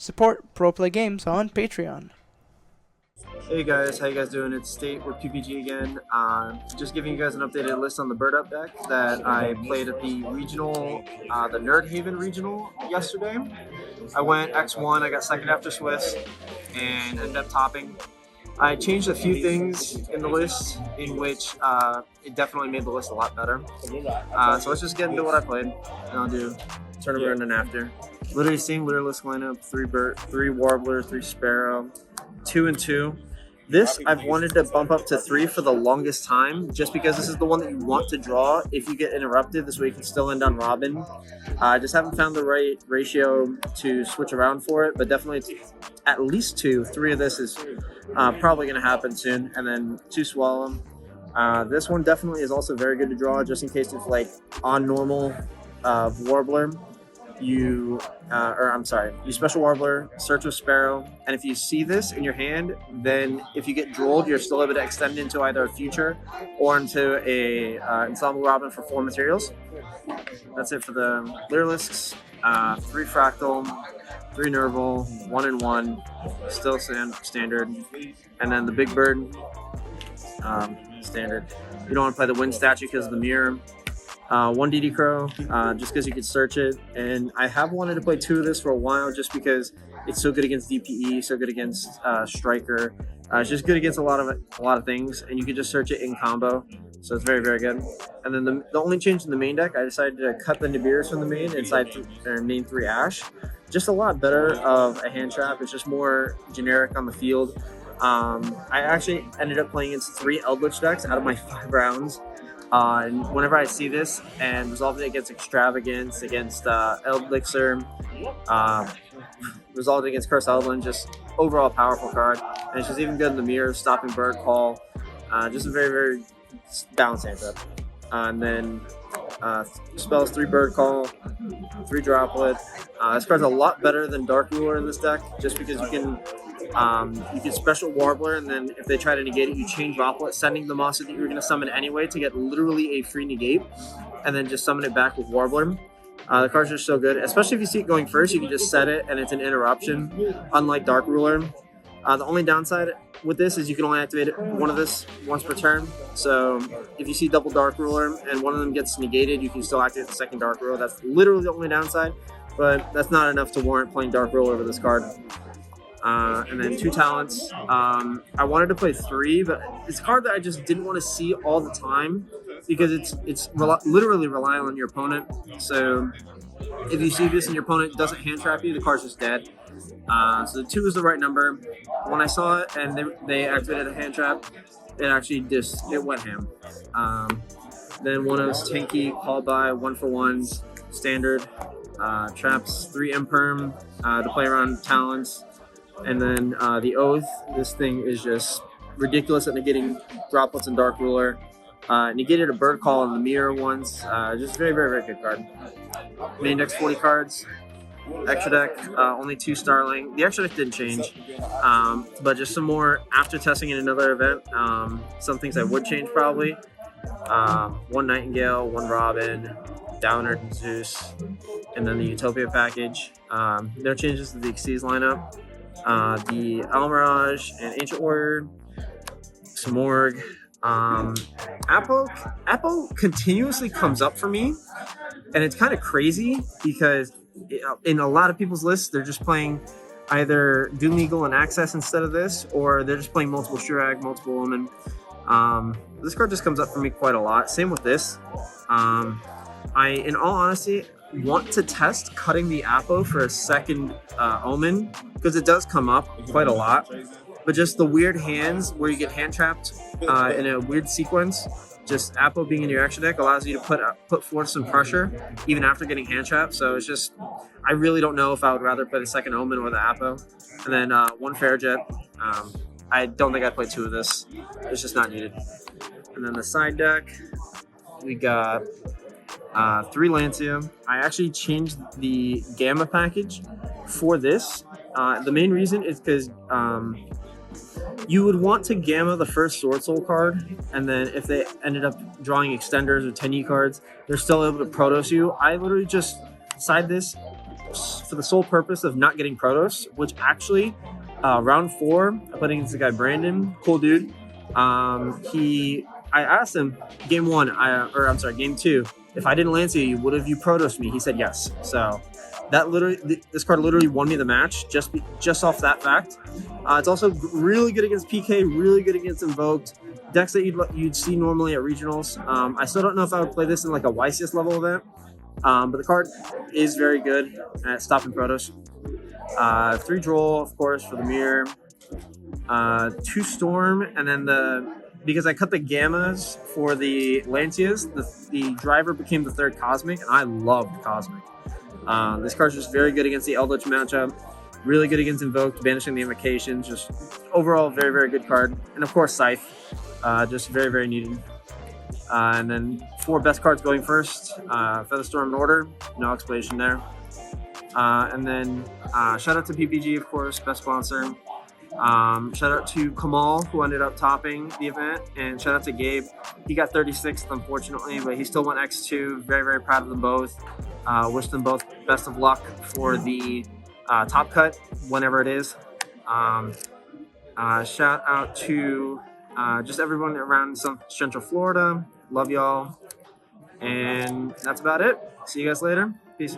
Support Pro Play Games on Patreon. Hey guys, how you guys doing? It's State with PPG again. Just giving you guys an updated list on the Bird Up deck that I played at the regional, the Nerd Haven regional yesterday. I went X1, I got second after Swiss, and ended up topping. I changed a few things in the list in which it definitely made the list a lot better. So let's just get into what I played, and I'll do tournament and after. Literally same Lyrilusc lineup, 3 Bird, 3 Warbler, 3 Sparrow, 2 and 2. This I've wanted to bump up to 3 for the longest time, just because this is the one that you want to draw if you get interrupted. This way you can still end on Robin. I just haven't found the right ratio to switch around for it, but definitely it's at least 2. 3 of this is probably going to happen soon, and then 2 Swallow. This one definitely is also very good to draw, just in case it's like on normal Warbler. You special Warbler, search with Sparrow, and if you see this in your hand, then if you get drooled, you're still able to extend into either a future or into a Ensemble Robin for 4 materials. That's it for the Lyriluscs. 3 Fractal, 3 Nerval, 1 and 1, still standard, and then the Big Bird, standard. You don't want to play the Wind Statue because of the mirror. 1 DD Crow, just because you could search it, and I have wanted to play 2 of this for a while just because it's so good against DPE, so good against Striker. It's just good against a lot of things, and you can just search it in combo, so it's very, very good. And then the only change in the main deck, I decided to cut the Nibiru's from the main inside main 3 Ash. Just a lot better of a hand trap. It's just more generic on the field. I actually ended up playing against 3 Eldritch decks out of my 5 rounds. And whenever I see this and resolving it against Extravagance, against Elixir, resolved against Curse Eldland, just overall powerful card. And it's just even good in the mirror, stopping Bird Call. Just a very, very balanced hand up. And then spells 3 Bird Call, 3 Droplet. This card's a lot better than Dark Ruler in this deck, just because you can special Warbler, and then if they try to negate it, you change Droplet, sending the monster that you were going to summon anyway to get literally a free negate, and then just summon it back with Warbler. The cards are so good, especially if you see it going first. You can just set it, and it's an interruption, unlike Dark Ruler. The only downside with this is you can only activate it one of this once per turn. So if you see double Dark Ruler and one of them gets negated, you can still activate the second Dark Ruler. That's literally the only downside, but that's not enough to warrant playing Dark Ruler over this card. And then 2 talents. I wanted to play 3, but it's a card that I just didn't want to see all the time because it's literally relying on your opponent. So if you see this and your opponent doesn't hand trap you, the card's just dead. So 2 is the right number. When I saw it and they activated a hand trap, it actually it went ham. Then 1 is Tanky, called by 1 for 1s, standard. Traps 3 Imperm to play around talents. And then the Oath, this thing is just ridiculous at negating Droplets and Dark Ruler. Negated a Bird Call in the mirror once. Just very, very, very good card. Main deck's 40 cards. Extra deck, only 2 Starling. The extra deck didn't change, but just some more after testing in another event. Some things I would change probably. 1 Nightingale, 1 Robin, Downer, Zeus, and then the Utopia package. No changes to the Xyz lineup. The Almirage and Ancient Warrior, Smorg. Apo continuously comes up for me, and it's kind of crazy because in a lot of people's lists, they're just playing either Doom Eagle and Access instead of this, or they're just playing multiple Shurag, multiple Omen. This card just comes up for me quite a lot. Same with this. I, in all honesty, want to test cutting the Apo for a second Omen, because it does come up quite a lot. But just the weird hands where you get hand trapped in a weird sequence, just Apo being in your extra deck allows you to put forth some pressure even after getting hand trapped. So it's just, I really don't know if I would rather play the second Omen or the Apo. And then 1 Fairjet. I don't think I'd play 2 of this. It's just not needed. And then the side deck, we got 3 Lancia. I actually changed the Gamma package for this. The main reason is because you would want to Gamma the first Sword Soul card, and then if they ended up drawing extenders or 10E cards, they're still able to Protoss you. I literally just side this for the sole purpose of not getting Protos, which actually, round 4, I played against the guy Brandon, cool dude. I asked him game 2, if I didn't Lancia you, would have you Protos me? He said yes. So this card literally won me the match just off that fact. It's also really good against PK, really good against Invoked. Decks that you'd see normally at regionals. I still don't know if I would play this in like a YCS level event, but the card is very good at stopping Protos. 3 Droll, of course, for the mirror. 2 Storm, and then because I cut the Gammas for the Lancias, the driver became the 3rd Cosmic, and I loved Cosmic. This card's just very good against the Eldritch matchup. Really good against Invoked, banishing the invocations. Just overall, very, very good card. And of course, Scythe. Just very, very needed. And then 4 best cards going first. Featherstorm and Order. No explanation there. And then shout out to PPG, of course, best sponsor. Shout out to Kamal, who ended up topping the event. And shout out to Gabe. He got 36th, unfortunately, but he still won X2. Very, very proud of them both. Wish them both best of luck for the top cut, whenever it is. Shout out to just everyone around Central Florida. Love y'all. And that's about it. See you guys later. Peace.